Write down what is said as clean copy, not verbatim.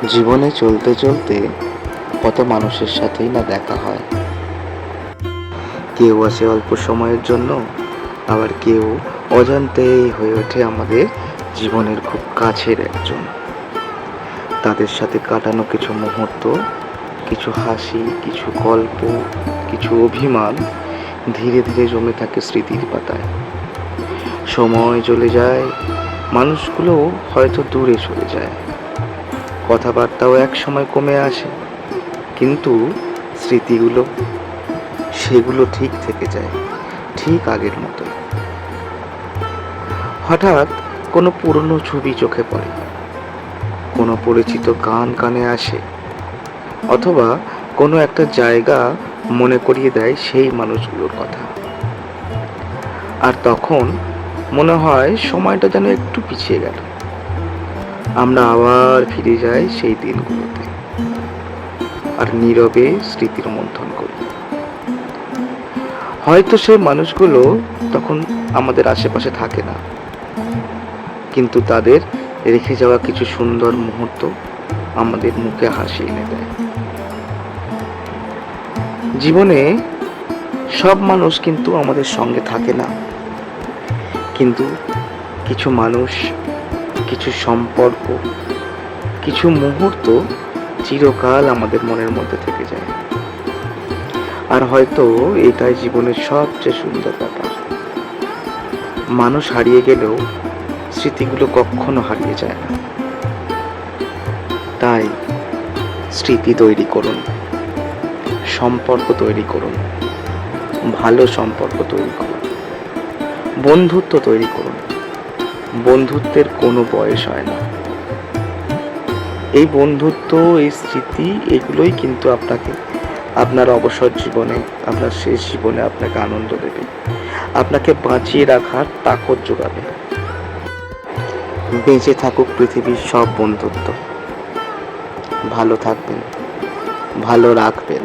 জীবনে চলতে চলতে কত মানুষের সাথেই না দেখা হয়। কেউ আসে অল্প সময়ের জন্য, আবার কেউ অজান্তেই হয়ে ওঠে আমাদের জীবনের খুব কাছের একজন। তাদের সাথে কাটানো কিছু মুহূর্ত, কিছু হাসি, কিছু গল্প, কিছু অভিমান ধীরে ধীরে জমে থাকে স্মৃতির পাতায়। সময় চলে যায়, মানুষগুলো হয়তো দূরে চলে যায়, কথাবার্তাও এক সময় কমে আসে, কিন্তু স্মৃতিগুলো সেগুলো ঠিক থেকে যায়, ঠিক আগের মতো। হঠাৎ কোনো পুরনো ছবি চোখে পড়ে, কোনো পরিচিত গান কানে আসে, অথবা কোনো একটা জায়গা মনে করিয়ে দেয় সেই মানুষগুলোর কথা। আর তখন মনে হয় সময়টা যেন একটু পিছিয়ে গেল, আমরা আবার ফিরে যাই সেই দিনগুলোতে, আর নীরবে স্মৃতির মন্থন করি। হয়তো সেই মানুষগুলো তখন আমাদের আশেপাশে থাকে না, কিন্তু তাদের রেখে যাওয়া কিছু সুন্দর মুহূর্ত আমাদের মুখে হাসি এনে দেয়। জীবনে সব মানুষ কিন্তু আমাদের সঙ্গে থাকে না, কিন্তু কিছু মানুষ, কিছু সম্পর্ক, কিছু মুহূর্ত চিরকাল আমাদের মনের মধ্যে থেকে যায়। আর হয়তো এটাই জীবনের সবচেয়ে সুন্দর ব্যাপার। মানুষ হারিয়ে গেলেও স্মৃতিগুলো কখনো হারিয়ে যায় না। তাই স্মৃতি তৈরি করুন, সম্পর্ক তৈরি করুন, ভালো সম্পর্ক তৈরি করুন, বন্ধুত্ব তৈরি করুন। বন্ধুত্বের কোনো বয়স হয় না। এই বন্ধুত্ব, এই স্মৃতি, এগুলোই কিন্তু আপনাকে আপনার অবসর জীবনে, আপনার শেষ জীবনে আপনাকে আনন্দ দেবে, আপনাকে বাঁচিয়ে রাখার তাকত যোগাবে। বেঁচে থাকুক পৃথিবীর সব বন্ধুত্ব। ভালো থাকবেন, ভালো রাখবেন।